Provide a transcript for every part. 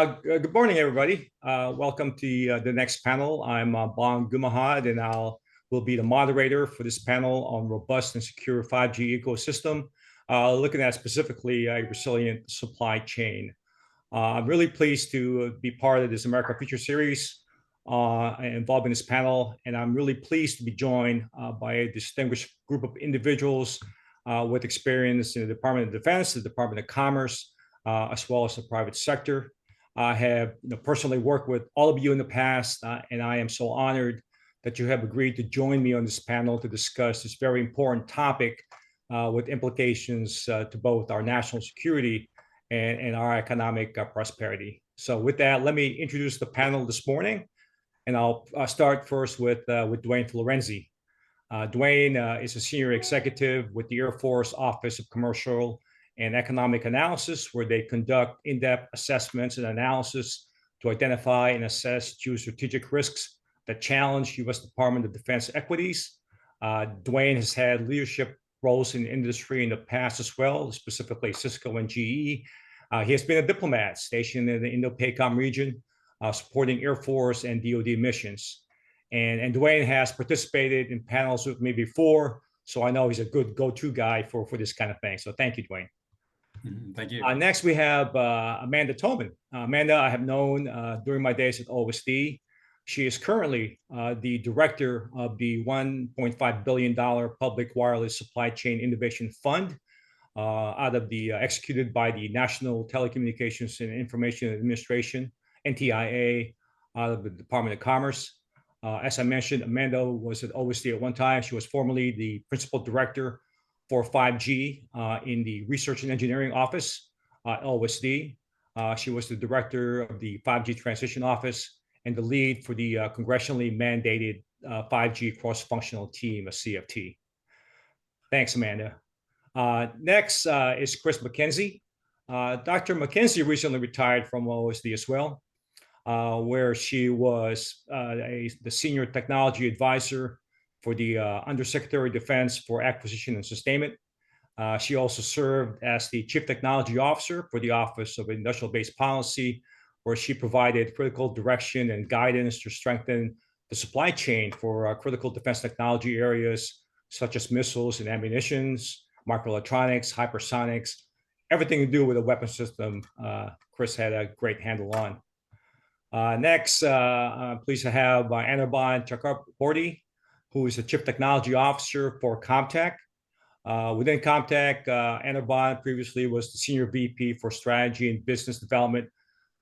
Good morning, everybody. Welcome to the next panel. I'm Bong Gumahad, and will be the moderator for this panel on robust and secure 5G ecosystem, looking at specifically a resilient supply chain. I'm really pleased to be part of this America Future series involved in this panel, and I'm really pleased to be joined by a distinguished group of individuals with experience in the Department of Defense, the Department of Commerce, as well as the private sector. I have personally worked with all of you in the past, and I am so honored that you have agreed to join me on this panel to discuss this very important topic with implications to both our national security and our economic prosperity. So with that, let me introduce the panel this morning, and I'll start first with Dwayne Florenzie. Dwayne is a senior executive with the Air Force Office of Commercial and Economic Analysis, where they conduct in-depth assessments and analysis to identify and assess geostrategic risks that challenge U.S. Department of Defense equities. Dwayne has had leadership roles in industry in the past as well, specifically Cisco and GE. He has been a diplomat stationed in the Indo-PACOM region, supporting Air Force and DoD missions. And Dwayne has participated in panels with me before, so I know he's a good go-to guy for this kind of thing. So thank you, Dwayne. Thank you. Next, we have Amanda Toman. Amanda, I have known during my days at OSD. She is currently the director of the $1.5 billion Public Wireless Supply Chain Innovation Fund executed by the National Telecommunications and Information Administration, NTIA, out of the Department of Commerce. As I mentioned, Amanda was at OSD at one time. She was formerly the principal director for 5G in the Research and Engineering Office at OSD. She was the director of the 5G Transition Office and the lead for the congressionally mandated 5G cross-functional team, a CFT. Thanks, Amanda. Next is Chris Michienzi. Dr. Michienzi recently retired from OSD as well, where she was the senior technology advisor for the Undersecretary of Defense for Acquisition and Sustainment. She also served as the Chief Technology Officer for the Office of Industrial Base Policy, where she provided critical direction and guidance to strengthen the supply chain for critical defense technology areas such as missiles and ammunitions, microelectronics, hypersonics, everything to do with a weapon system. Chris had a great handle on. Next, I'm pleased to have Anirban Chakraborty, who is the Chief Technology Officer for Comtech. Within Comtech, Anirban previously was the Senior VP for Strategy and Business Development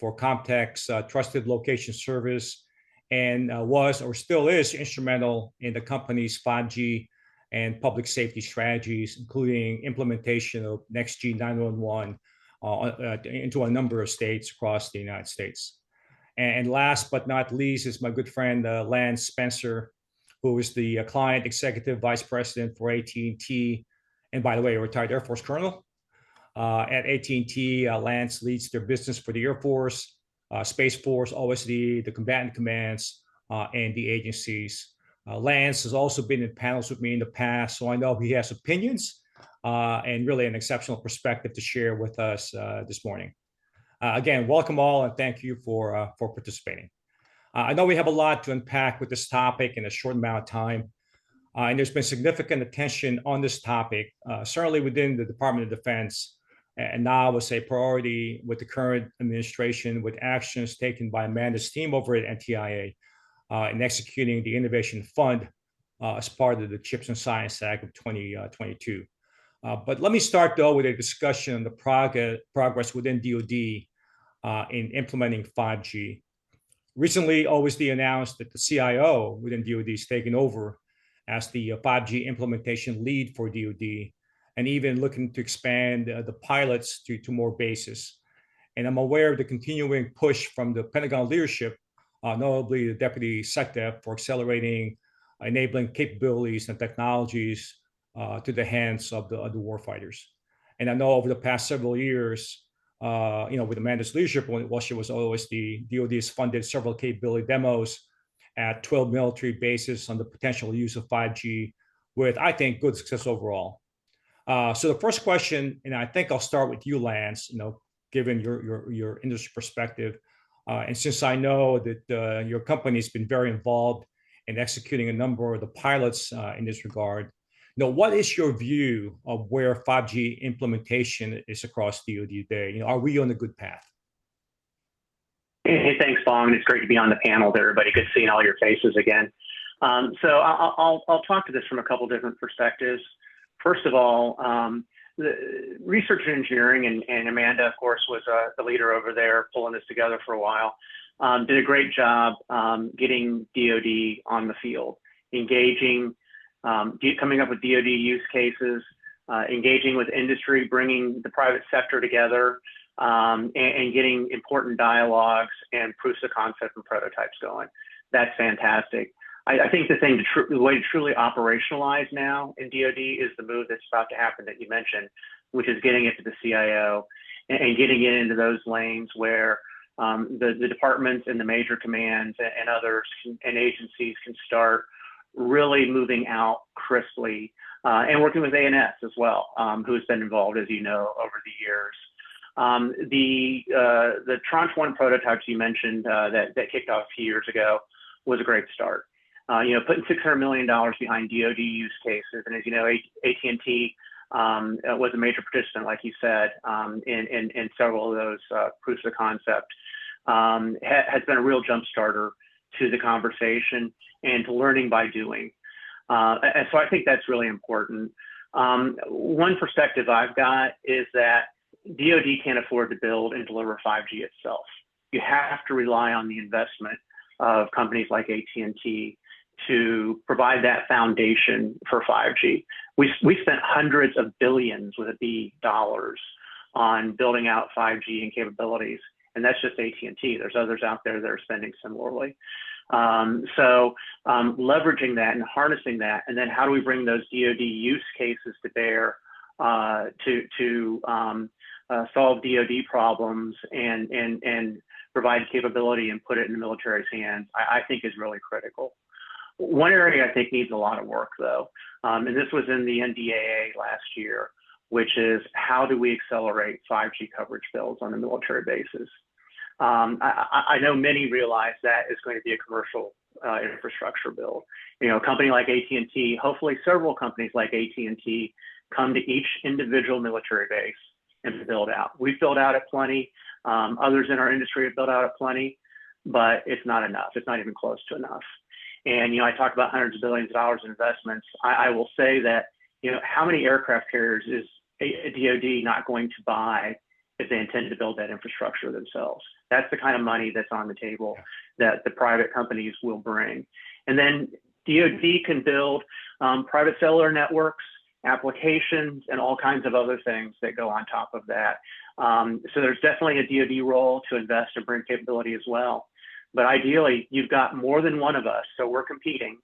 for Comtech's Trusted Location Service, and was or still is instrumental in the company's 5G and public safety strategies, including implementation of NextG 911 into a number of states across the United States. And last but not least is my good friend, Lance Spencer, who is the Client Executive Vice President for AT&T, and by the way, a retired Air Force Colonel. At AT&T, Lance leads their business for the Air Force, Space Force, OSD, the combatant commands, and the agencies. Lance has also been in panels with me in the past, so I know he has opinions and really an exceptional perspective to share with us this morning. Again, welcome all, and thank you for participating. I know we have a lot to unpack with this topic in a short amount of time, and there's been significant attention on this topic, certainly within the Department of Defense, and now it's a priority with the current administration, with actions taken by Amanda's team over at NTIA in executing the Innovation Fund as part of the Chips and Science Act of 2022. But let me start, though, with a discussion on the progress within DoD in implementing 5G. Recently, OSD announced that the CIO within DoD is taking over as the 5G implementation lead for DoD, and even looking to expand the pilots to more bases. And I'm aware of the continuing push from the Pentagon leadership, notably the Deputy SecDef, for accelerating enabling capabilities and technologies to the hands of the warfighters. And I know over the past several years, with Amanda's leadership, while she was OSD, DoD has funded several capability demos at 12 military bases on the potential use of 5G with, I think, good success overall. So the first question, and I think I'll start with you, Lance, given your industry perspective. And since I know that your company's been very involved in executing a number of the pilots in this regard, what is your view of where 5G implementation is across DoD today? Are we on a good path? Hey, thanks, Bong. It's great to be on the panel with everybody. Good seeing all your faces again. So I'll talk to this from a couple different perspectives. First of all, the research and engineering, and Amanda, of course, was the leader over there pulling this together for a while, did a great job getting DoD on the field, engaging, coming up with DoD use cases, engaging with industry, bringing the private sector together, and getting important dialogues and proofs of concept and prototypes going. That's fantastic. I think the way to truly operationalize now in DoD is the move that's about to happen that you mentioned, which is getting it to the CIO and getting it into those lanes where the departments and the major commands and others and agencies can start really moving out crisply, and working with ANS as well, who's been involved, as you know, over the years. The Tranche 1 prototypes you mentioned that kicked off a few years ago was a great start. Putting $600 million behind DoD use cases, and as you know, AT&T was a major participant, like you said, in several of those proofs of concept, has been a real jump starter to the conversation and to learning by doing. And so I think that's really important. One perspective I've got is that DoD can't afford to build and deliver 5G itself. You have to rely on the investment of companies like AT&T to provide that foundation for 5G. We spent hundreds of billions with a B dollars on building out 5G and capabilities, and that's just AT&T. There's others out there that are spending similarly. So leveraging that and harnessing that, and then how do we bring those DoD use cases to bear to solve DoD problems and provide capability and put it in the military's hands, I think is really critical. One area I think needs a lot of work, though, and this was in the NTIA last year, which is how do we accelerate 5G coverage builds on a military basis? I know many realize that is going to be a commercial infrastructure build. A company like AT&T, hopefully several companies like AT&T come to each individual military base and build out. We've built out at plenty. Others in our industry have built out at plenty, but it's not enough. It's not even close to enough. And, I talk about hundreds of billions of dollars in investments. I will say that, how many aircraft carriers is a DoD not going to buy if they intend to build that infrastructure themselves? That's the kind of money that's on the table that the private companies will bring. And then DoD can build private cellular networks, applications, and all kinds of other things that go on top of that. So there's definitely a DoD role to invest and bring capability as well. But ideally, you've got more than one of us, so we're competing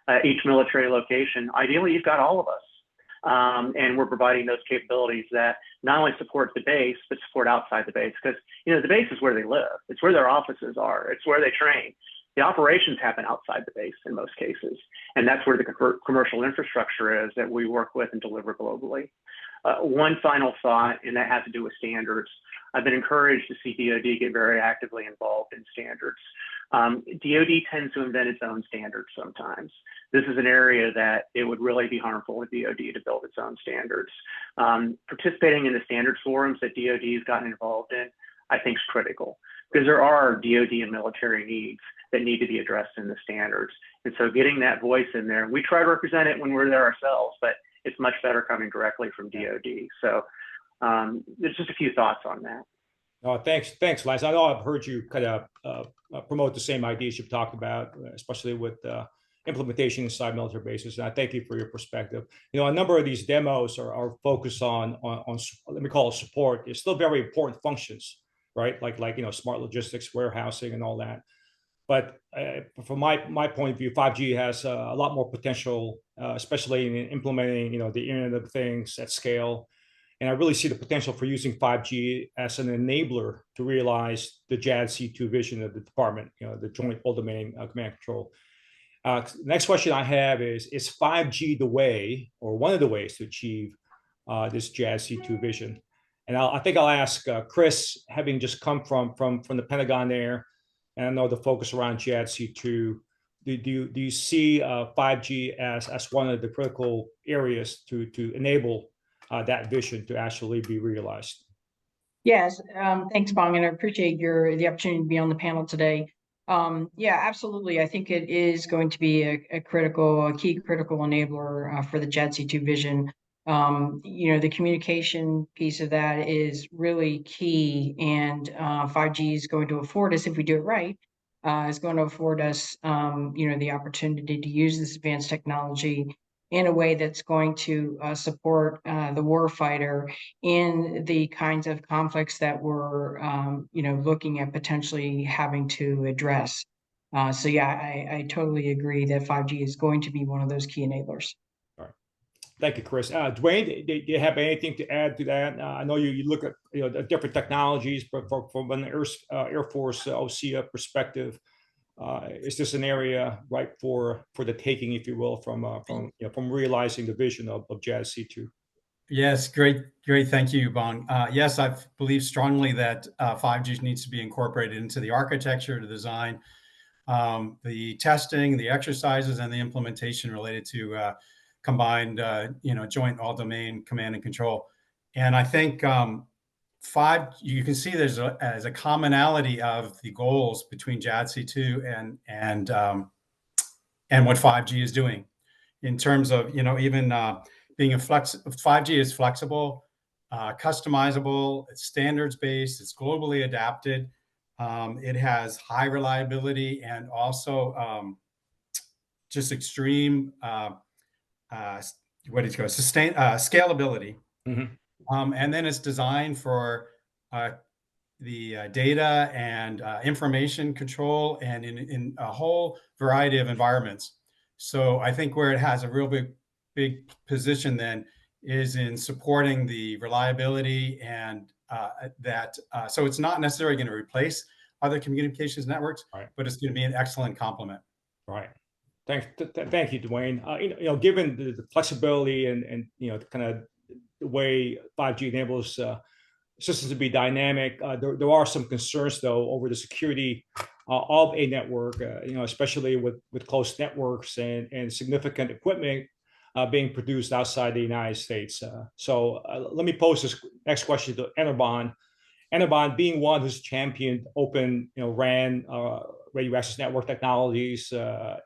at each military location. Ideally, you've got all of us, and we're providing those capabilities that not only support the base, but support outside the base. Because, the base is where they live. It's where their offices are. It's where they train. The operations happen outside the base in most cases. And that's where the commercial infrastructure is that we work with and deliver globally. One final thought, and that has to do with standards. I've been encouraged to see DoD get very actively involved in standards. DoD tends to invent its own standards sometimes. This is an area that it would really be harmful with DoD to build its own standards. Participating in the standards forums that DoD has gotten involved in, I think is critical, because there are DoD and military needs that need to be addressed in the standards. And so getting that voice in there, we try to represent it when we're there ourselves, but it's much better coming directly from DoD. So there's just a few thoughts on that. Thanks, Lance. I know I've heard you kind of promote the same ideas you've talked about, especially with implementation inside military bases. And I thank you for your perspective. A number of these demos are focused on let me call it support. It's still very important functions, right? Like smart logistics, warehousing, and all that. But from my point of view, 5G has a lot more potential, especially in implementing, the Internet of Things at scale. And I really see the potential for using 5G as an enabler to realize the JADC2 vision of the department, the Joint All-Domain Command and Control. Next question I have is 5G the way, or one of the ways to achieve this JADC2 vision? And I think I'll ask Chris, having just come from the Pentagon there, and I know the focus around JADC2. Do you see 5G as one of the critical areas to enable that vision to actually be realized? Yes, thanks, Bong, and I appreciate the opportunity to be on the panel today. Yeah, absolutely. I think it is going to be a key critical enabler for the JADC2 vision. The communication piece of that is really key, and 5G is going to afford us, if we do it right, is going to afford us, the opportunity to use this advanced technology in a way that's going to support the warfighter in the kinds of conflicts that we're, looking at potentially having to address. So yeah, I totally agree that 5G is going to be one of those key enablers. All right. Thank you, Chris. Dwayne, do you have anything to add to that? I know you look at different technologies, but from an Air Force OCA perspective, is this an area ripe for the taking, if you will, from realizing the vision of JADC2? Yes, great. Thank you, Bong. Yes, I believe strongly that 5G needs to be incorporated into the architecture, the design, the testing, the exercises, and the implementation related to combined, joint all-domain command and control. And I think you can see there's a commonality of the goals between JADC2 and what 5G is doing in terms of, even being 5G is flexible, customizable, it's standards-based, it's globally adapted. It has high reliability and also just extreme scalability. Mm-hmm. And then it's designed for the data and information control and in a whole variety of environments. So I think where it has a real big position then is in supporting the reliability and so it's not necessarily going to replace other communications networks, right, but it's going to be an excellent complement. Right. Thank you, Dwayne. Given the flexibility and kind of the way 5G enables systems to be dynamic, there are some concerns though over the security of a network, especially with close networks and significant equipment being produced outside the United States. So let me pose this next question to Anirban. Anirban, being one who's championed open, RAN, radio access network technologies in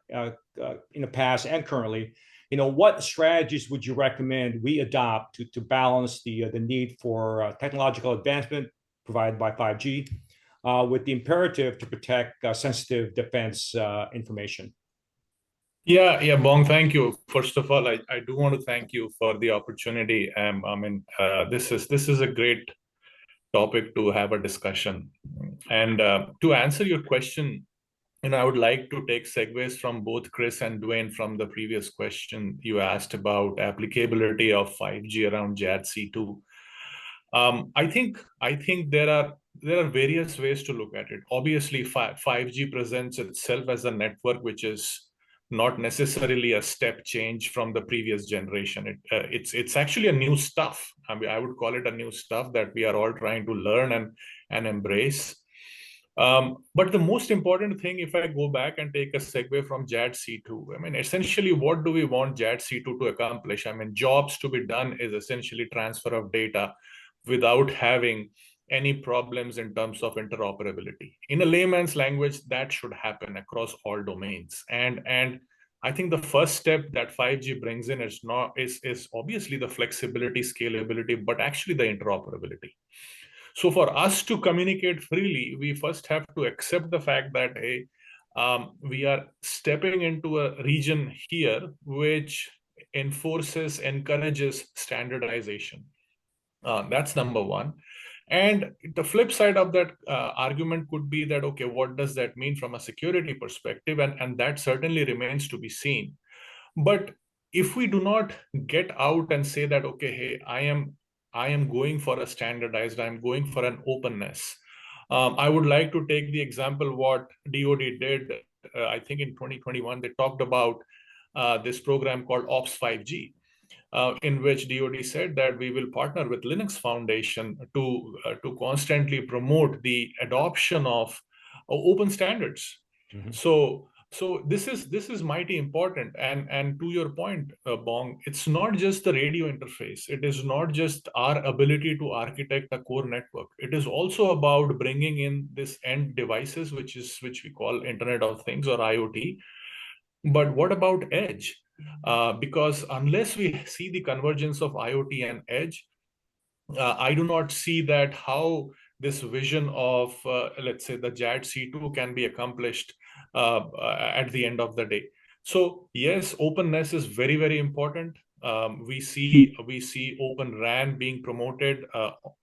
the past and currently, what strategies would you recommend we adopt to balance the need for technological advancement provided by 5G with the imperative to protect sensitive defense information? Yeah, Bong, thank you. First of all, I do want to thank you for the opportunity. This is a great topic to have a discussion. And to answer your question, I would like to take segues from both Chris and Dwayne from the previous question you asked about applicability of 5G around JADC2. I think there are various ways to look at it. Obviously, 5G presents itself as a network which is not necessarily a step change from the previous generation. It's actually a new stuff. I would call it a new stuff that we are all trying to learn and embrace. But the most important thing, if I go back and take a segue from JADC2, essentially, what do we want JADC2 to accomplish? Jobs to be done is essentially transfer of data without having any problems in terms of interoperability. In a layman's language, that should happen across all domains. And I think the first step that 5G brings in is obviously the flexibility, scalability, but actually the interoperability. So for us to communicate freely, we first have to accept the fact that we are stepping into a region here which encourages standardization. That's number one. And the flip side of that argument could be that, okay, what does that mean from a security perspective? And that certainly remains to be seen. But if we do not get out and say that, okay, hey, I am going for a standardized, I'm going for an openness. I would like to take the example what DoD did, I think in 2021, they talked about this program called Ops 5G. in which DoD said that we will partner with Linux Foundation to constantly promote the adoption of open standards. So this is mighty important. And to your point, Bong, it's not just the radio interface. It is not just our ability to architect a core network. It is also about bringing in this end devices, which we call Internet of Things or IoT. But what about edge? Because unless we see the convergence of IoT and edge, I do not see that how this vision of, let's say, the JAD-C2 can be accomplished at the end of the day. So yes, openness is very, very important. We see Open RAN being promoted.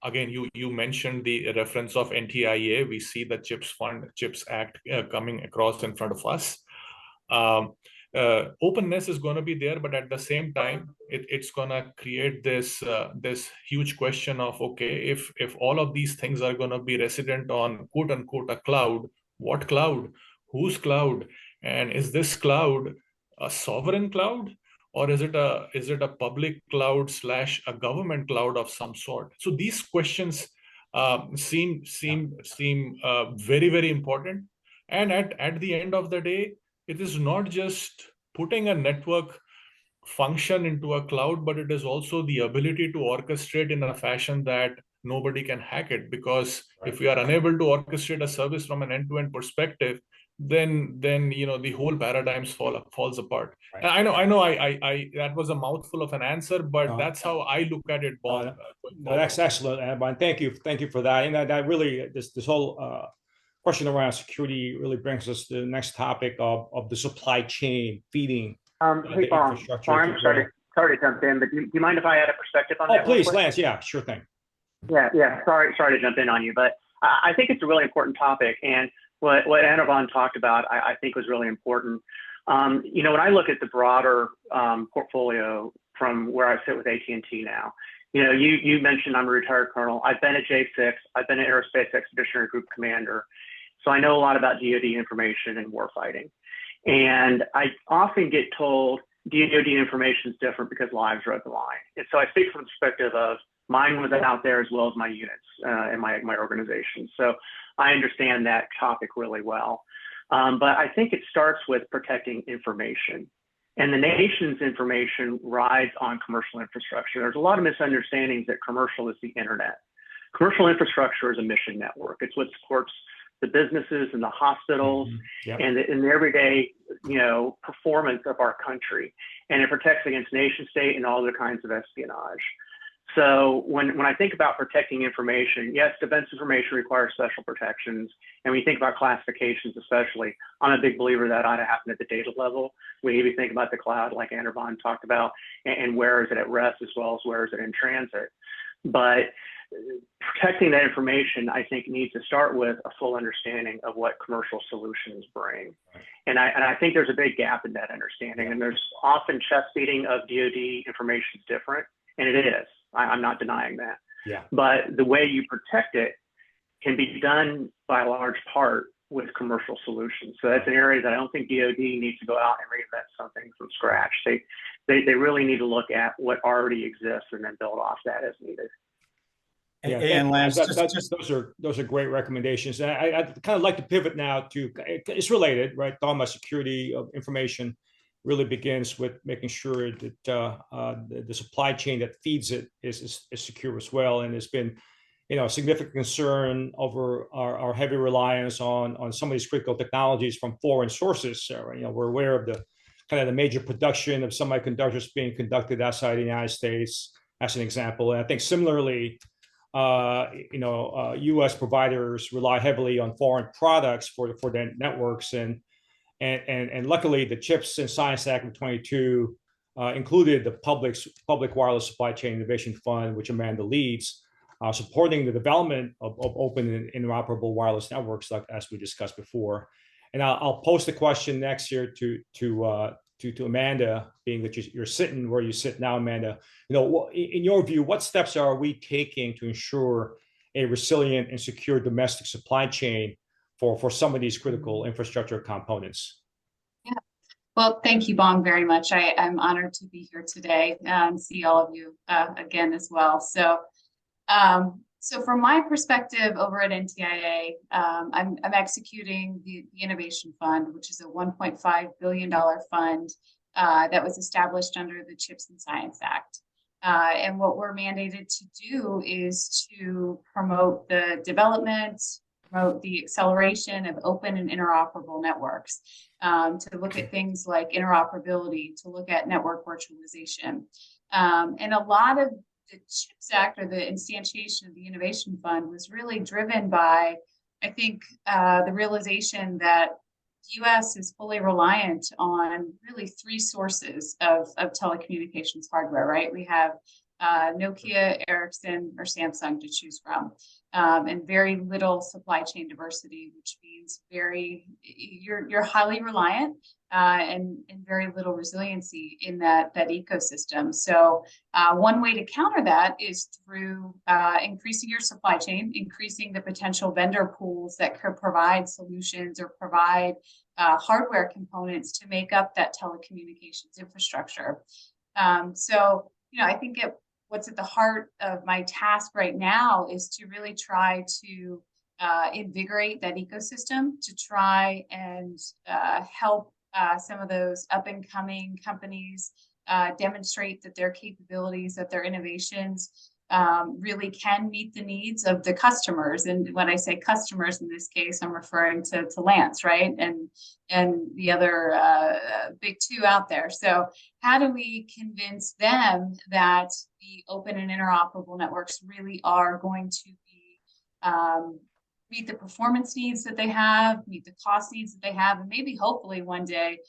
Again, you mentioned the reference of NTIA. We see the CHIPS Act coming across in front of us. Openness is going to be there, but at the same time, it's going to create this huge question of, okay, if all of these things are going to be resident on quote unquote a cloud, what cloud, whose cloud, and is this cloud a sovereign cloud, or is it a public cloud / a government cloud of some sort? So these questions seem very, very important. And at the end of the day, it is not just putting a network function into a cloud, but it is also the ability to orchestrate in a fashion that nobody can hack it. Because if we are unable to orchestrate a service from an end-to-end perspective, then the whole paradigm falls apart. Right. And I know I that was a mouthful of an answer, but that's how I look at it, Bong. No, that's excellent, Anirban. Thank you for that. And that really this whole question around security really brings us to the next topic of the supply chain feeding Hey, the Bong, infrastructure. I'm sorry to jump in, but do you mind if I add a perspective on that? Oh, please, Lance. Yeah, sure thing. Yeah. Sorry to jump in on you, but I think it's a really important topic. And what Anirban talked about, I think was really important. When I look at the broader portfolio from where I sit with AT&T now, you mentioned I'm a retired colonel. I've been at J6. I've been an Aerospace Expeditionary Group Commander. So I know a lot about DoD information and warfighting. And I often get told DoD information is different because lives are at the line. And so I speak from the perspective of mine was out there as well as my units and my organization. So I understand that topic really well. But I think it starts with protecting information. And the nation's information rides on commercial infrastructure. There's a lot of misunderstandings that commercial is the internet. Commercial infrastructure is a mission network. It's what supports the businesses and the hospitals and the everyday, performance of our country. And it protects against nation state and all other kinds of espionage. So when I think about protecting information, yes, defense information requires special protections. And when you think about classifications, especially, I'm a big believer that ought to happen at the data level. We need to think about the cloud, like Anirban talked about, and where is it at rest as well as where is it in transit. But protecting that information, I think, needs to start with a full understanding of what commercial solutions bring. And I think there's a big gap in that understanding. And there's often chest beating of DoD information is different, and it is. I'm not denying that. Yeah. But the way you protect it can be done by a large part with commercial solutions. So that's an area that I don't think DoD needs to go out and reinvent something from scratch. They really need to look at what already exists and then build off that as needed. Yeah, and Lance, those are great recommendations. And I'd kind of like to pivot now to, it's related, right? Talking about security of information really begins with making sure that the supply chain that feeds it is secure as well. And there's been, significant concern over our heavy reliance on some of these critical technologies from foreign sources. We're aware of the major production of semiconductors being conducted outside the United States, as an example. And I think similarly, U.S. providers rely heavily on foreign products for their networks, and luckily the CHIPS and Science Act of 22 included the Public Wireless Supply Chain Innovation Fund, which Amanda leads, supporting the development of open and interoperable wireless networks, like as we discussed before. And I'll post the question next here to Amanda, being that you're sitting where you sit now, Amanda. In your view, what steps are we taking to ensure a resilient and secure domestic supply chain for some of these critical infrastructure components? Yeah. Well, thank you, Bong, very much. I'm honored to be here today and see all of you again as well. So from my perspective over at NTIA, I'm executing the Innovation Fund, which is a $1.5 billion fund that was established under the CHIPS and Science Act. And what we're mandated to do is to promote the development, promote the acceleration of open and interoperable networks, to look at things like interoperability, to look at network virtualization. And a lot of the CHIPS Act, or the instantiation of the Innovation Fund, was really driven by, I think, the realization that the U.S. is fully reliant on really three sources of telecommunications hardware, right? We have Nokia, Ericsson, or Samsung to choose from, and very little supply chain diversity, which means you're highly reliant and very little resiliency in that ecosystem. So one way to counter that is through increasing your supply chain, increasing the potential vendor pools that could provide solutions or provide hardware components to make up that telecommunications infrastructure. So, I think what's at the heart of my task right now is to really try to invigorate that ecosystem, to try and help some of those up and coming companies demonstrate that their capabilities, that their innovations really can meet the needs of the customers. And when I say customers in this case, I'm referring to C.L.A.S, right? And the other big two out there. So how do we convince them that the open and interoperable networks really are going to be meet the performance needs that they have, meet the cost needs that they have, and maybe hopefully one day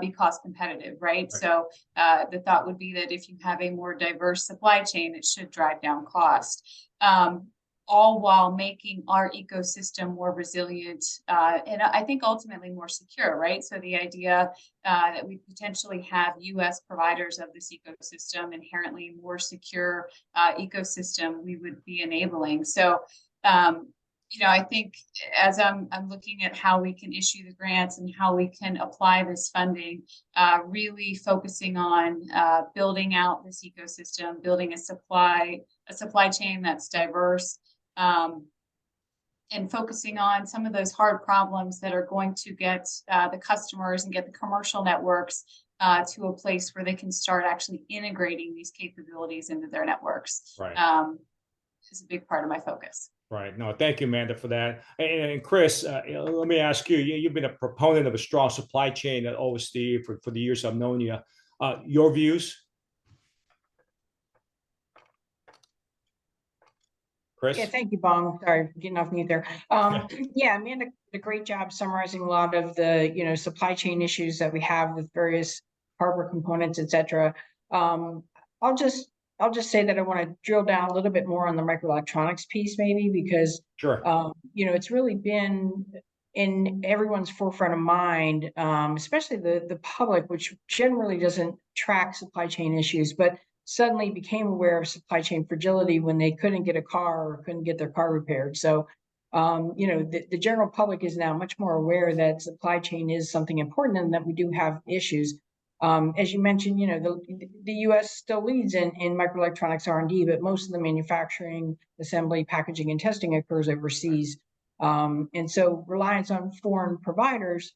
be cost competitive, right? So the thought would be that if you have a more diverse supply chain, it should drive down cost, all while making our ecosystem more resilient and I think ultimately more secure, right? So the idea that we potentially have U.S. providers of this ecosystem, inherently more secure ecosystem, we would be enabling. So I think as I'm looking at how we can issue the grants and how we can apply this funding, really focusing on building out this ecosystem, building a supply chain that's diverse, and focusing on some of those hard problems that are going to get the customers and get the commercial networks to a place where they can start actually integrating these capabilities into their networks. Right. Is a big part of my focus. Right. No, thank you, Amanda, for that. And Chris, let me ask you, you've been a proponent of a strong supply chain at OSD for the years I've known you. Your views? Chris? Yeah, thank you, Bong. Sorry, getting off mute there. Yeah, Amanda did a great job summarizing a lot of the, supply chain issues that we have with various hardware components, et cetera. I'll just say that I want to drill down a little bit more on the microelectronics piece, maybe, because sure. It's really been in everyone's forefront of mind, especially the public, which generally doesn't track supply chain issues, but suddenly became aware of supply chain fragility when they couldn't get a car or couldn't get their car repaired. So, the general public is now much more aware that supply chain is something important and that we do have issues. As you mentioned, the U.S. still leads in microelectronics R&D, but most of the manufacturing, assembly, packaging, and testing occurs overseas. And so reliance on foreign providers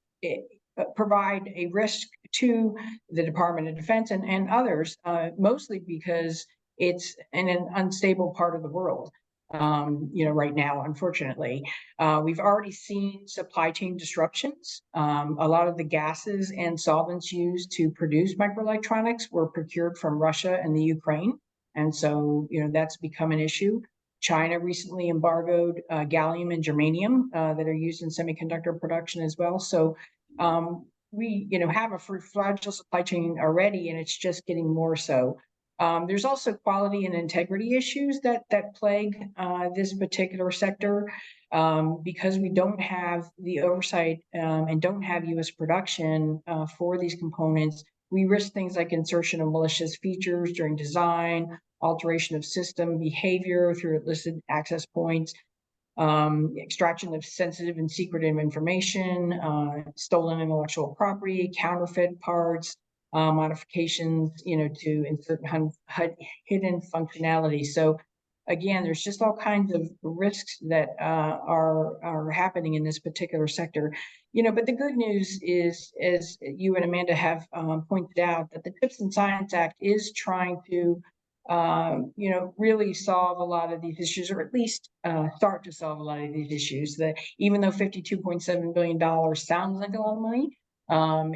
provide a risk to the Department of Defense and others, mostly because it's in an unstable part of the world. Right now, unfortunately, we've already seen supply chain disruptions. A lot of the gases and solvents used to produce microelectronics were procured from Russia and the Ukraine. And so, that's become an issue. China recently embargoed gallium and germanium that are used in semiconductor production as well. So we, have a fragile supply chain already, and it's just getting more so. There's also quality and integrity issues that plague this particular sector because we don't have the oversight and don't have U.S. production for these components. We risk things like insertion of malicious features during design, alteration of system behavior through illicit access points. extraction of sensitive and secretive information, stolen intellectual property, counterfeit parts, modifications, to insert hidden functionality. So again, there's just all kinds of risks that are happening in this particular sector. But the good news is, as you and Amanda have pointed out, that the CHIPS and Science Act is trying to really solve a lot of these issues, or at least start to solve a lot of these issues. That even though $52.7 billion sounds like a lot of money,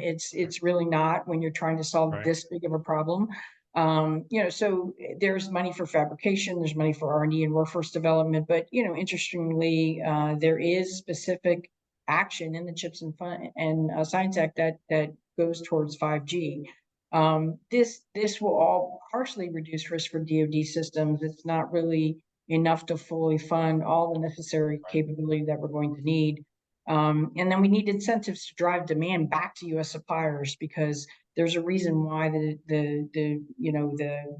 it's really not when you're trying to solve this big of a problem. So there's money for fabrication, there's money for R&D and workforce development, but interestingly, there is specific action in the CHIPS and Science Act that goes towards 5G. This will all partially reduce risk for DoD systems. It's not really enough to fully fund all the necessary capability that we're going to need. And then we need incentives to drive demand back to U.S. suppliers, because there's a reason why the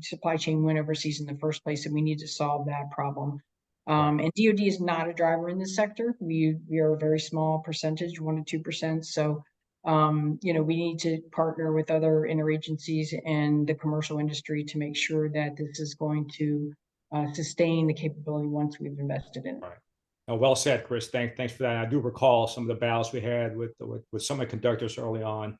supply chain went overseas in the first place, and we need to solve that problem. And DoD is not a driver in this sector. We are a very small percentage, 1% to 2%. So we need to partner with other interagencies and the commercial industry to make sure that this is going to sustain the capability once we've invested in it. Well said, Chris. Thanks for that. I do recall some of the battles we had with semiconductors early on.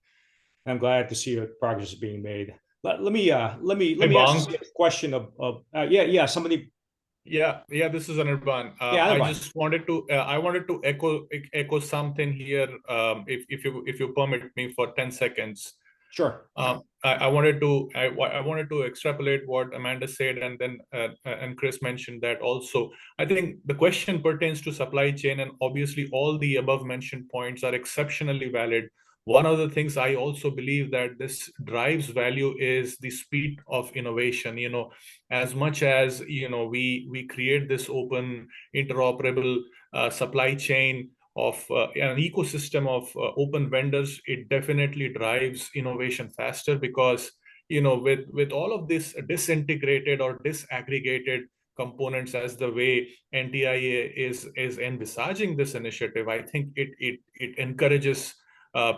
I'm glad to see that progress is being made. Let me ask you a question of somebody. Yeah, this is Anirban. Anirban. I just wanted to echo something here, if you permit me for 10 seconds. Sure. I wanted to extrapolate what Amanda said, and then and Chris mentioned that also. I think the question pertains to supply chain, and obviously all the above mentioned points are exceptionally valid. One of the things I also believe that this drives value is the speed of innovation. As much as we create this open, interoperable supply chain of an ecosystem of open vendors, it definitely drives innovation faster, because with all of this disintegrated or disaggregated components, as the way NTIA is envisaging this initiative, I think it encourages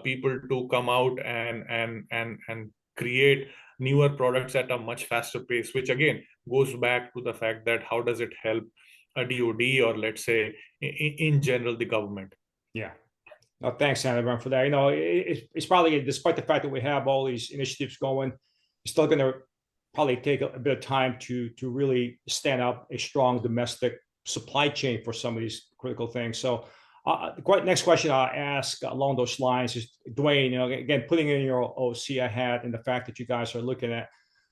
people to come out and create newer products at a much faster pace, which again goes back to the fact that how does it help a DoD, or let's say in general the government. Yeah. No, thanks, Anirban, for that. It's probably, despite the fact that we have all these initiatives going, it's still going to probably take a bit of time to really stand up a strong domestic supply chain for some of these critical things. So next question I'll ask along those lines is, Dwayne, again, putting in your OCI hat and the fact that you guys are looking at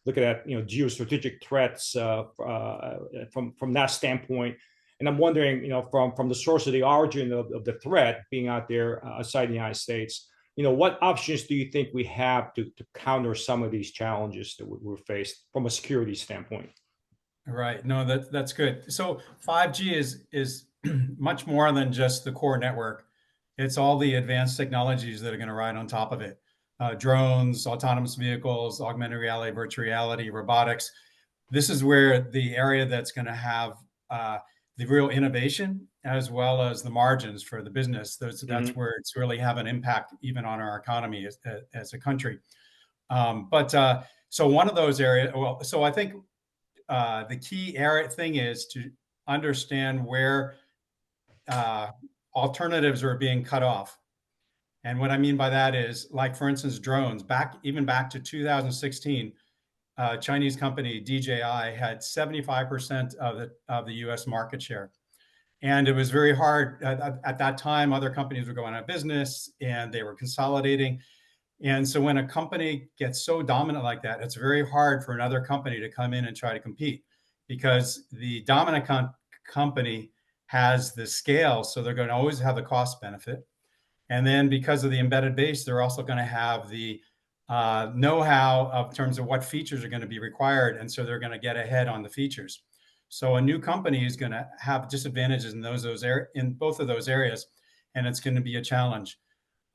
geostrategic threats from that standpoint. And I'm wondering, from the source of the origin of the threat being out there outside the United States, what options do you think we have to counter some of these challenges that we're faced from a security standpoint? Right. No, that's good. So 5G is much more than just the core network. It's all the advanced technologies that are going to ride on top of it. Drones, autonomous vehicles, augmented reality, virtual reality, robotics. This is where the area that's going to have the real innovation, as well as the margins for the business. That's where it's really have an impact even on our economy as a country. So one of those areas, so I think the key thing is to understand where alternatives are being cut off. And what I mean by that is, like, for instance, drones. Back to 2016, Chinese company DJI had 75% of the U.S. market share. And it was very hard at that time. Other companies were going out of business and they were consolidating. And so when a company gets so dominant like that, it's very hard for another company to come in and try to compete, because the dominant company has the scale. So they're going to always have the cost benefit. And then because of the embedded base, they're also going to have the know-how of terms of what features are going to be required. And so they're going to get ahead on the features. So a new company is going to have disadvantages in in both of those areas, and it's going to be a challenge.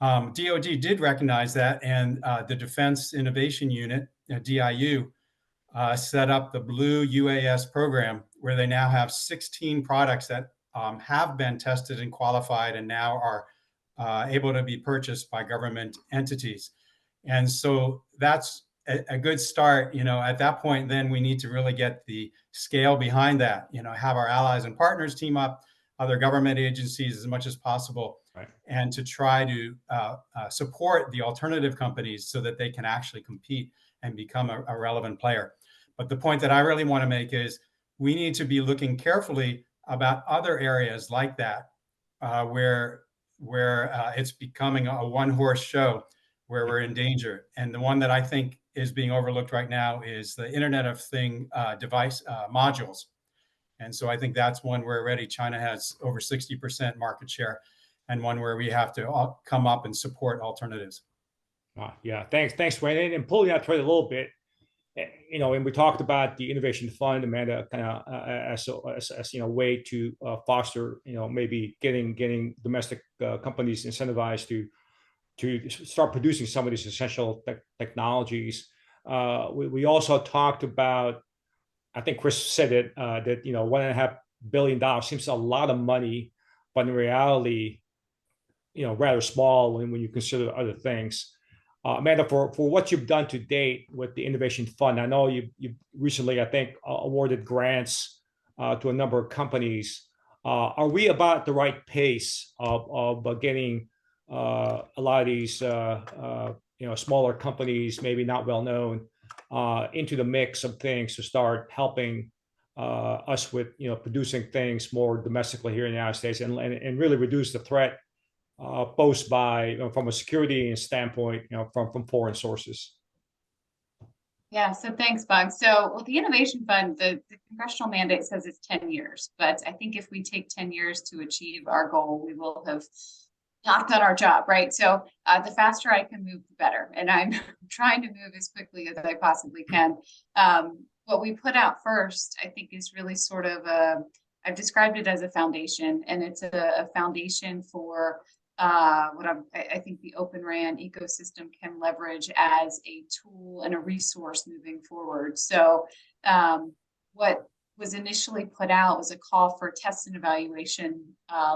DoD did recognize that, and the Defense Innovation Unit, DIU, set up the Blue UAS program, where they now have 16 products that have been tested and qualified and now are able to be purchased by government entities. And so that's a good start. At that point, then we need to really get the scale behind that, have our allies and partners team up, other government agencies as much as possible, right, and to try to support the alternative companies so that they can actually compete and become a relevant player. But the point that I really want to make is we need to be looking carefully about other areas like that, where it's becoming a one-horse show, where we're in danger. And the one that I think is being overlooked right now is the Internet of Thing device modules. And so I think that's one where already China has over 60% market share, and one where we have to come up and support alternatives. Yeah, thanks, Wayne. And pulling that thread a little bit, and we talked about the innovation fund, Amanda, kind of as way to foster, maybe getting domestic companies incentivized to start producing some of these essential technologies. We also talked about, I think Chris said it, that $1.5 billion seems a lot of money, but in reality, rather small when you consider other things. Amanda, for what you've done to date with the Innovation Fund, I know you recently, I think, awarded grants to a number of companies. Are we about the right pace of getting a lot of these smaller companies, maybe not well known, into the mix of things to start helping us with producing things more domestically here in the United States and really reduce the threat posed by from a security standpoint, from foreign sources? Yeah, so thanks, Bong. So with the Innovation Fund, the congressional mandate says it's 10 years, but I think if we take 10 years to achieve our goal, we will have not done our job, right? So the faster I can move, the better. And I'm trying to move as quickly as I possibly can. What we put out first, I think, is really sort of I've described it as a foundation, and it's a foundation for I think the Open RAN ecosystem can leverage as a tool and a resource moving forward. So what was initially put out was a call for test and evaluation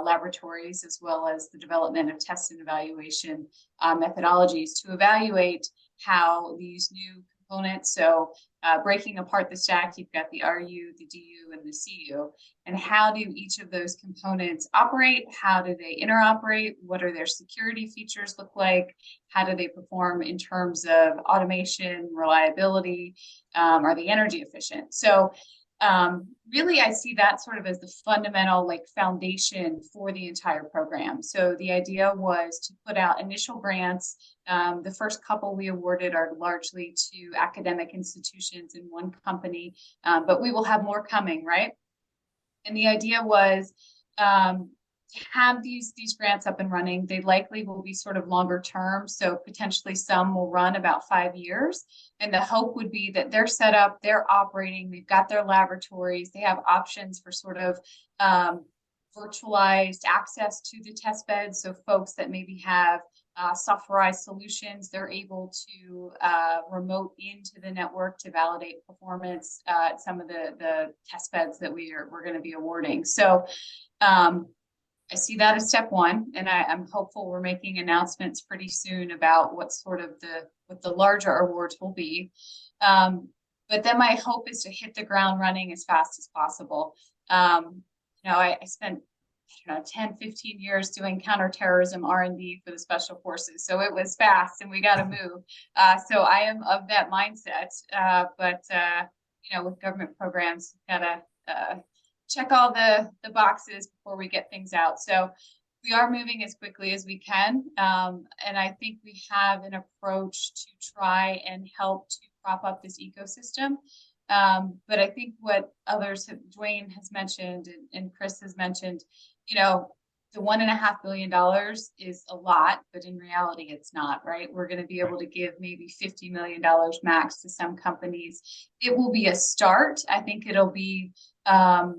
laboratories, as well as the development of test and evaluation methodologies to evaluate how these new components, so breaking apart the stack, you've got the RU, the DU, and the CU, and how do each of those components operate? How do they interoperate? What are their security features look like? How do they perform in terms of automation, reliability? Are they energy efficient? So really, I see that sort of as the fundamental foundation for the entire program. So the idea was to put out initial grants. The first couple we awarded are largely to academic institutions and one company, but we will have more coming, right? And the idea was to have these grants up and running. They likely will be sort of longer term, so potentially some will run about 5 years. And the hope would be that they're set up, they're operating, they've got their laboratories, they have options for sort of virtualized access to the test beds. So folks that maybe have softwareized solutions, they're able to remote into the network to validate performance at some of the test beds that we're going to be awarding. So I see that as step one, and I'm hopeful we're making announcements pretty soon about what sort of what the larger awards will be. But then my hope is to hit the ground running as fast as possible. I spent 10, 15 years doing counterterrorism R&D for the special forces. So it was fast and we got to move. So I am of that mindset. But with government programs, got to check all the boxes before we get things out. So we are moving as quickly as we can. And I think we have an approach to try and help to prop up this ecosystem. But I think what others Dwayne has mentioned and Chris has mentioned, the $1.5 billion is a lot, but in reality, it's not, right? We're going to be able to give maybe $50 million max to some companies. It will be a start. I think it'll be a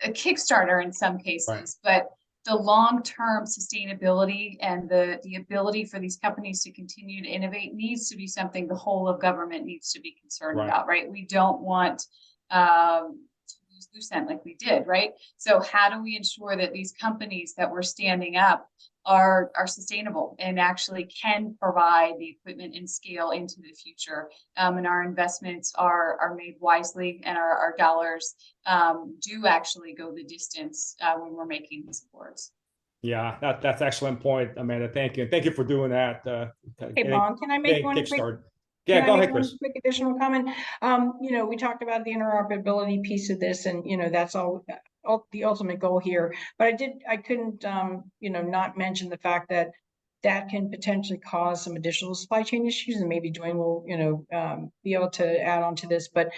Kickstarter in some cases, right. But the long-term sustainability and the ability for these companies to continue to innovate needs to be something the whole of government needs to be concerned about, right? We don't want to lose translucent like we did, right? So how do we ensure that these companies that we're standing up are sustainable and actually can provide the equipment and scale into the future, and our investments are made wisely, and our dollars do actually go the distance when we're making these awards. Yeah, that's an excellent point, Amanda. Thank you. Thank you for doing that. Hey, Bong, can I make one quick? Yeah, go ahead, One Chris. quick additional comment? We talked about the interoperability piece of this, and that's all the ultimate goal here. But I couldn't not mention the fact that can potentially cause some additional supply chain issues, and maybe Dwayne will be able to add on to this. But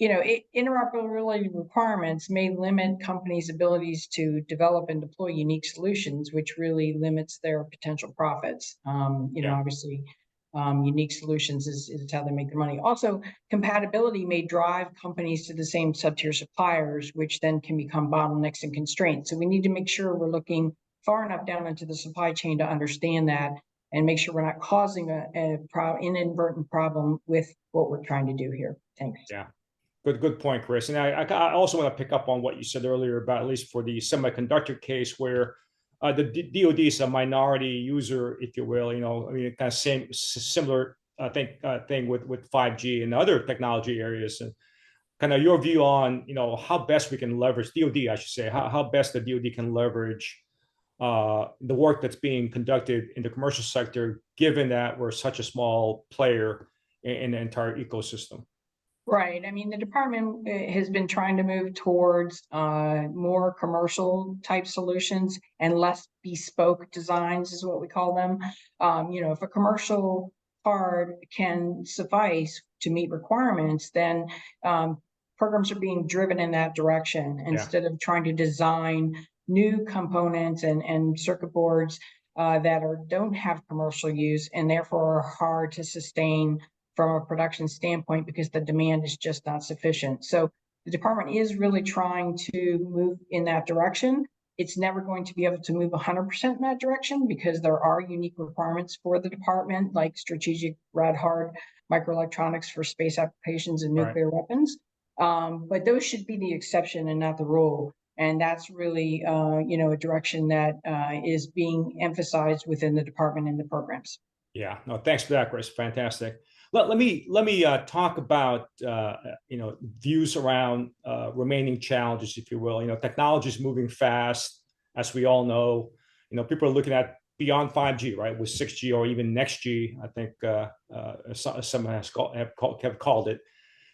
interoperability requirements may limit companies' abilities to develop and deploy unique solutions, which really limits their potential profits. Obviously, unique solutions is how they make their money. Also, compatibility may drive companies to the same sub-tier suppliers, which then can become bottlenecks and constraints. So we need to make sure we're looking far enough down into the supply chain to understand that and make sure we're not causing an inadvertent problem with what we're trying to do here. Thanks. Yeah. Good point, Chris. And I also want to pick up on what you said earlier about, at least for the semiconductor case, where the DoD is a minority user, if you will. Kind of similar thing with 5G and other technology areas. And kind of your view on how best we can leverage DoD, I should say, how best the DoD can leverage the work that's being conducted in the commercial sector, given that we're such a small player in the entire ecosystem. Right. I mean, the department has been trying to move towards more commercial type solutions and less bespoke designs, is what we call them. If a commercial card can suffice to meet requirements, then programs are being driven in that direction instead of trying to design new components and circuit boards that don't have commercial use and therefore are hard to sustain from a production standpoint because the demand is just not sufficient. So the department is really trying to move in that direction. It's never going to be able to move 100% in that direction because there are unique requirements for the department, like strategic rad-hard microelectronics for space applications and nuclear weapons. But those should be the exception and not the rule. And that's really, a direction that is being emphasized within the department and the programs. Yeah, no, thanks for that, Chris. Fantastic. Let me talk about views around remaining challenges, if you will. Technology is moving fast, as we all know. People are looking at beyond 5G, right, with 6G or even next G. I think some have called it.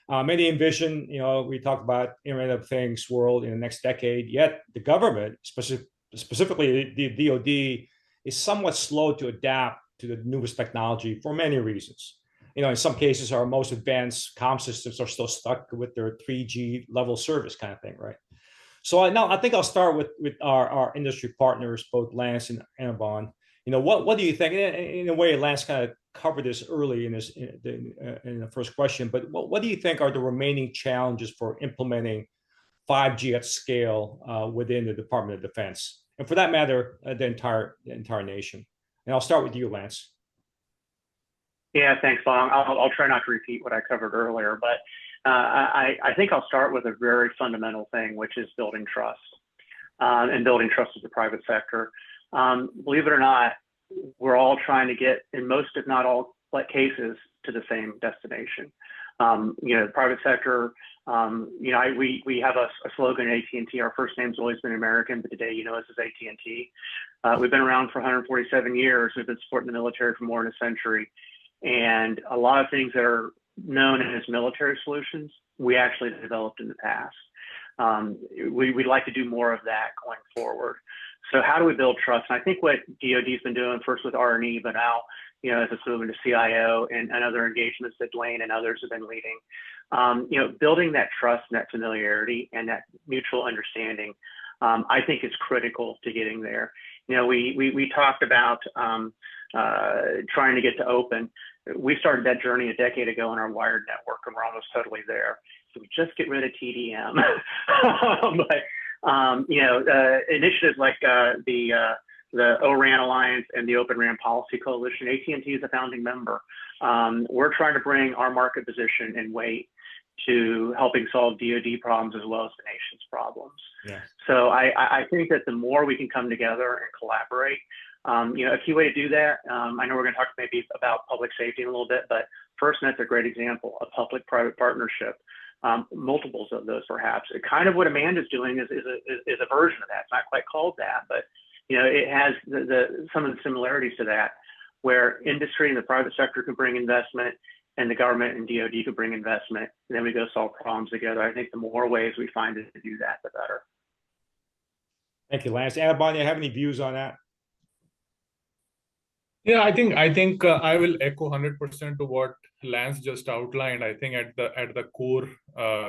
Many envision, we talk about Internet of Things world in the next decade. Yet the government, specifically the DoD, is somewhat slow to adapt to the newest technology for many reasons. In some cases, our most advanced comm systems are still stuck with their 3G level service kind of thing, right? So I think I'll start with our industry partners, both A.T&T and Anirban. What do you think? In a way, A.T&T kind of covered this early in the first question, but what do you think are the remaining challenges for implementing 5G at scale within the Department of Defense, and for that matter, the entire nation? And I'll start with you, Lance. Yeah, thanks, Bong. I'll try not to repeat what I covered earlier, but I think I'll start with a very fundamental thing, which is building trust and building trust with the private sector. Believe it or not, we're all trying to get, in most, if not all cases, to the same destination. The private sector, we have a slogan at AT&T. Our first name's always been American, but today you know us as AT&T. We've been around for 147 years. We've been supporting the military for more than a century. And a lot of things that are known as military solutions, we actually developed in the past. We'd like to do more of that going forward. So how do we build trust? And I think what DoD's been doing, first with R&E, but now, as it's moving to CIO and other engagements that Dwayne and others have been leading, building that trust and that familiarity and that mutual understanding, I think is critical to getting there. We talked about trying to get to open. We started that journey a decade ago in our wired network, and we're almost totally there. So we just get rid of TDM. But initiatives like the O-RAN Alliance and the Open RAN Policy Coalition, AT&T is a founding member. We're trying to bring our market position and weight to helping solve DoD problems as well as the nation's problems. Yeah. So I think that the more we can come together and collaborate, a key way to do that, I know we're going to talk maybe about public safety in a little bit, but FirstNet's a great example, a public-private partnership, multiples of those perhaps. Kind of what Amanda's doing is a version of that. It's not quite called that, but it has some of the similarities to that, where industry and the private sector can bring investment, and the government and DoD could bring investment, and then we go solve problems together. I think the more ways we find to do that, the better. Thank you, Lance. Anirban, do you have any views on that? Yeah, I think I will echo 100% to what Lance just outlined. I think at the core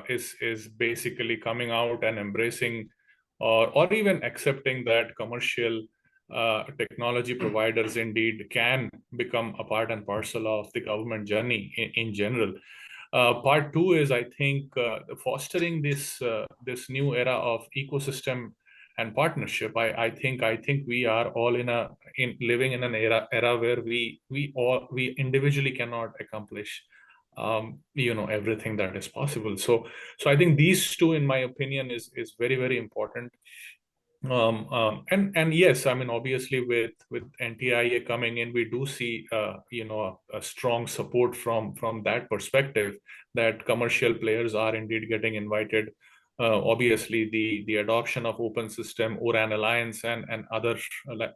is basically coming out and embracing or even accepting that commercial technology providers indeed can become a part and parcel of the government journey in general. Part two is, I think, fostering this new era of ecosystem and partnership. I think we are all living in an era where we individually cannot accomplish everything that is possible. So I think these two, in my opinion, is very, very important. And yes, I mean, obviously with NTIA coming in, we do see a strong support from that perspective, that commercial players are indeed getting invited. Obviously, the adoption of open system, ORAN Alliance, and other,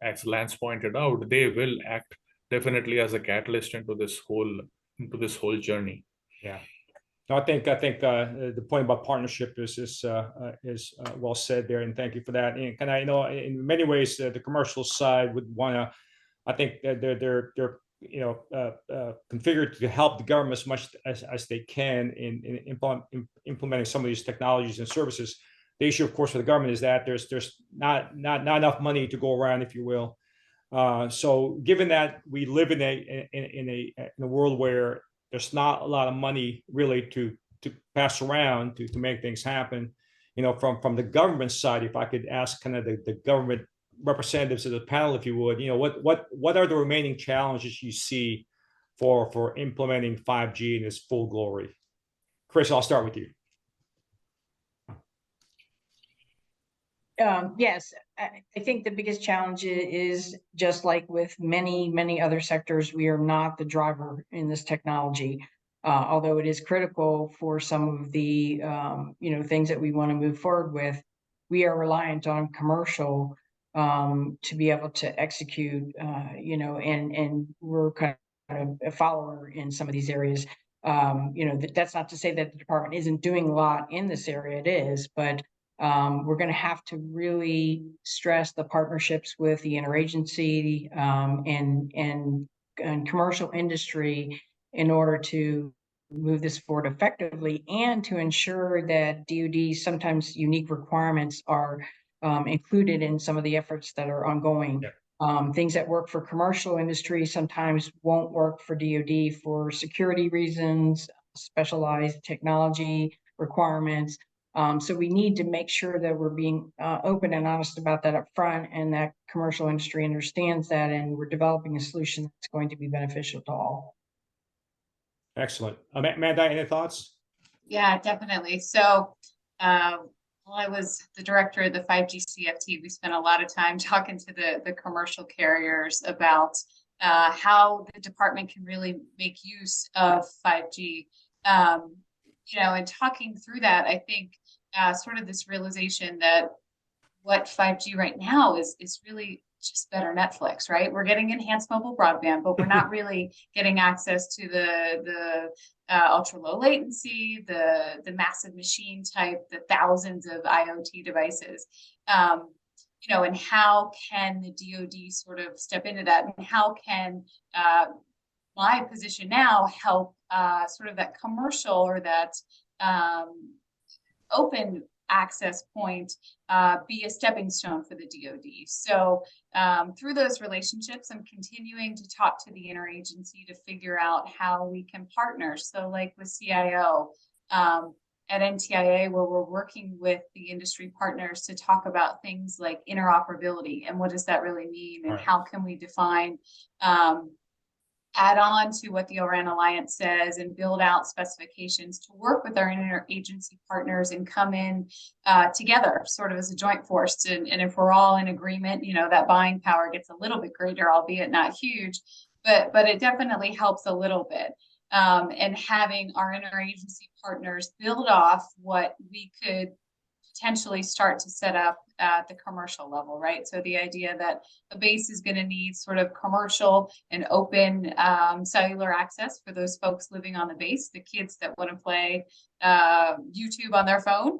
as Lance pointed out, they will act definitely as a catalyst into this whole journey. Yeah. No, I think the point about partnership is well said there, and thank you for that. And in many ways, the commercial side would want to. I think that they're configured to help the government as much as they can in implementing some of these technologies and services. The issue, of course, for the government is that there's not enough money to go around, if you will. So, given that we live in a world where there's not a lot of money really to pass around to make things happen, from the government side, if I could ask kind of the government representatives of the panel, if you would, what are the remaining challenges you see for implementing 5G in its full glory? Chris, I'll start with you. Yes, I think the biggest challenge is just like with many other sectors, we are not the driver in this technology. Although it is critical for some of the things that we want to move forward with, we are reliant on commercial to be able to execute. And we're kind of a follower in some of these areas. That's not to say that the department isn't doing a lot in this area. It is, but we're going to have to really stress the partnerships with the interagency and commercial industry in order to move this forward effectively, and to ensure that DoD's sometimes unique requirements are included in some of the efforts that are ongoing. Yeah. Things that work for commercial industry sometimes won't work for DoD for security reasons, specialized technology requirements. So we need to make sure that we're being open and honest about that up front, and that commercial industry understands that, and we're developing a solution that's going to be beneficial to all. Excellent. Amanda, any thoughts? Yeah, definitely. So while I was the director of the 5G CFT, we spent a lot of time talking to the commercial carriers about how the department can really make use of 5G. And talking through that, I think sort of this realization that what 5G right now is really just better Netflix, right? We're getting enhanced mobile broadband, but we're not really getting access to the ultra low latency, the massive machine type, the thousands of IoT devices. And how can the DoD sort of step into that, and how can my position now help sort of that commercial or that open access point be a stepping stone for the DoD. So through those relationships, I'm continuing to talk to the interagency to figure out how we can partner. So like with CIO at NTIA, where we're working with the industry partners to talk about things like interoperability and what does that really mean, and how can we define add on to what the O-RAN Alliance says and build out specifications to work with our interagency partners and come in together, sort of as a joint force. And if we're all in agreement, you know, that buying power gets a little bit greater, albeit not huge, but it definitely helps a little bit. And having our interagency partners build off what we could potentially start to set up at the commercial level, right? So the idea that the base is going to need sort of commercial and open cellular access for those folks living on the base, the kids that want to play YouTube on their phone,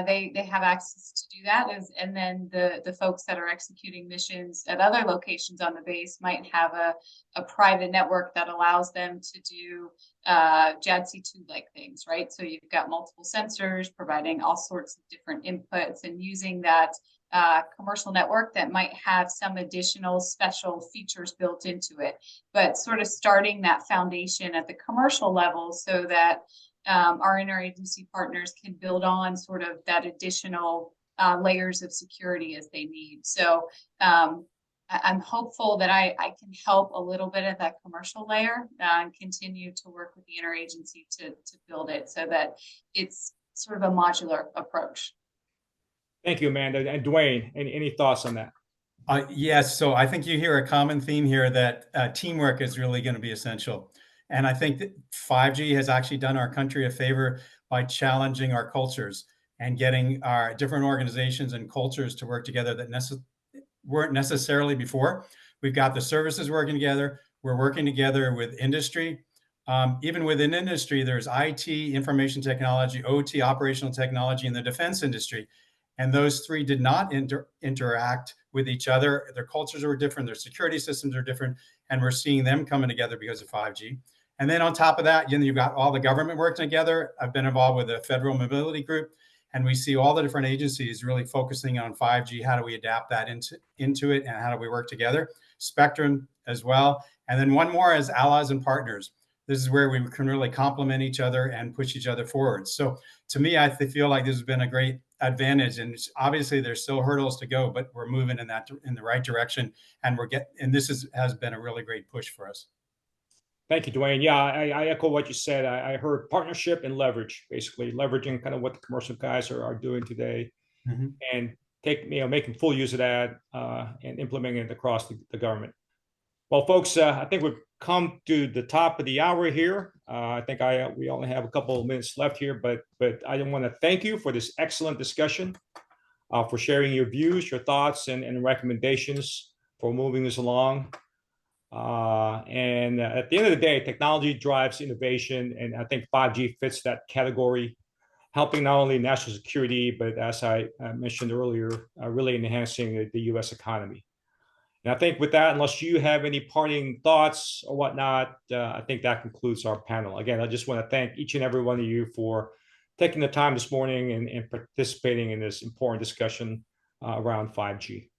they have access to do that. And then the folks that are executing missions at other locations on the base might have a private network that allows them to do JADC2-like things, right? So you've got multiple sensors providing all sorts of different inputs and using that commercial network that might have some additional special features built into it, but sort of starting that foundation at the commercial level so that our interagency partners can build on sort of that additional layers of security as they need. So I'm hopeful that I can help a little bit at that commercial layer and continue to work with the interagency to build it so that it's sort of a modular approach. Thank you, Amanda. And Dwayne, any thoughts on that? Yes, so I think you hear a common theme here that teamwork is really going to be essential. And I think that 5G has actually done our country a favor by challenging our cultures and getting our different organizations and cultures to work together that weren't necessarily before. We've got the services working together. We're working together with industry. Even within industry, there's IT, information technology, OT, operational technology, and the defense industry. And those three did not interact with each other. Their cultures were different. Their security systems are different. And we're seeing them coming together because of 5G. And then on top of that, you've got all the government working together. I've been involved with the Federal Mobility Group, and we see all the different agencies really focusing on 5G. How do we adapt that into it, and how do we work together? Spectrum as well. And then one more as allies and partners. This is where we can really complement each other and push each other forward. So to me, I feel like this has been a great advantage, and obviously there's still hurdles to go, but we're moving in the right direction, and this has been a really great push for us. Thank you, Dwayne. Yeah, I echo what you said. I heard partnership and leverage, basically leveraging kind of what the commercial guys are doing today, and making full use of that and implementing it across the government. Well, folks, I think we've come to the top of the hour here. I think we only have a couple of minutes left here, but I want to thank you for this excellent discussion, for sharing your views, your thoughts, and recommendations for moving this along. And at the end of the day, technology drives innovation, and I think 5G fits that category, helping not only national security, but as I mentioned earlier, really enhancing the U.S. economy. And I think with that, unless you have any parting thoughts or whatnot, I think that concludes our panel. Again, I just want to thank each and every one of you for taking the time this morning and participating in this important discussion around 5G.